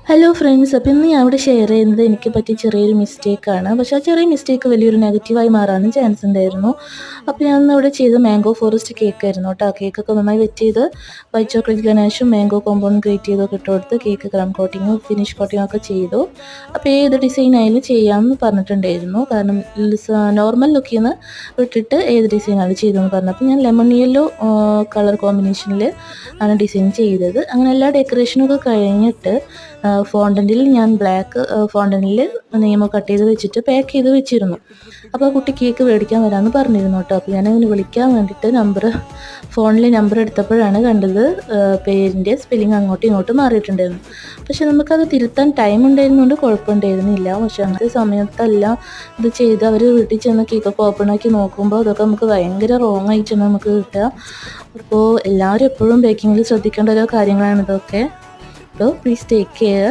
Hello friends, അപ്പോൾ ഇന്ന് ഞാൻ ഇവിടെ ഷെയർ ചെയ്യുന്നത് എനിക്ക് പറ്റിയ ചെറിയൊരു മിസ്റ്റേക്കാണ്. പക്ഷേ ആ ചെറിയ മിസ്റ്റേക്ക് വലിയൊരു നെഗറ്റീവായി മാറാനും ചാൻസ് ഉണ്ടായിരുന്നു. അപ്പോൾ ഞാൻ ഇന്ന് ഇവിടെ ചെയ്ത മാംഗോ ഫോറസ്റ്റ് കേക്കായിരുന്നു കേട്ടോ. കേക്കൊക്കെ നന്നായി വെറ്റ് ചെയ്ത് വൈറ്റ് ചോക്ലേറ്റ് ഗനാഷും മാംഗോ കോമ്പൗണ്ട് ഗ്രേറ്റ് ചെയ്തൊക്കെ ഇട്ട് കൊടുത്ത് കേക്ക് ക്രം കോട്ടിങ്ങും ഫിനിഷ് കോട്ടിങ്ങും ഒക്കെ ചെയ്തു. അപ്പോൾ ഏത് ഡിസൈൻ ആയാലും ചെയ്യാമെന്ന് പറഞ്ഞിട്ടുണ്ടായിരുന്നു. കാരണം നോർമൽ ലുക്കിൽ നിന്ന് വിട്ടിട്ട് ഏത് ഡിസൈനാണ് ചെയ്തതെന്ന് പറഞ്ഞു. അപ്പോൾ ഞാൻ ലെമൺ യെല്ലോ കളർ കോമ്പിനേഷനിൽ ആണ് ഡിസൈൻ ചെയ്തത്. അങ്ങനെ എല്ലാ ഡെക്കറേഷനൊക്കെ കഴിഞ്ഞിട്ട് ഫോണ്ടൻറ്റിൽ ഞാൻ ബ്ലാക്ക് ഫോണ്ടൻറ്റിൽ നെയ്മോ കട്ട് ചെയ്ത് വെച്ചിട്ട് പാക്ക് ചെയ്ത് വെച്ചിരുന്നു. അപ്പോൾ ആ കുട്ടി കേക്ക് മേടിക്കാൻ വരാമെന്ന് പറഞ്ഞിരുന്നു കേട്ടോ. അപ്പോൾ ഞാനങ്ങനെ വിളിക്കാൻ വേണ്ടിയിട്ട് ഫോണിൽ നമ്പർ എടുത്തപ്പോഴാണ് കണ്ടത് പേരിൻ്റെ സ്പെല്ലിങ് അങ്ങോട്ടും ഇങ്ങോട്ടും മാറിയിട്ടുണ്ടായിരുന്നു. പക്ഷെ നമുക്കത് തിരുത്താൻ ടൈം ഉണ്ടായിരുന്നുകൊണ്ട് കുഴപ്പമുണ്ടായിരുന്നില്ല. പക്ഷെ അങ്ങനത്തെ സമയത്തെല്ലാം ഇത് ചെയ്ത് അവർ വീട്ടിൽ ചെന്ന് കേക്കൊക്കെ ഓപ്പൺ ആക്കി നോക്കുമ്പോൾ അതൊക്കെ നമുക്ക് ഭയങ്കര റോങ് ആയിട്ടാണ് നമുക്ക് കിട്ടുക. അപ്പോൾ എല്ലാവരും എപ്പോഴും ബേക്കിങ്ങിൽ ശ്രദ്ധിക്കേണ്ട ഓരോ കാര്യങ്ങളാണ് ഇതൊക്കെ. So please take care.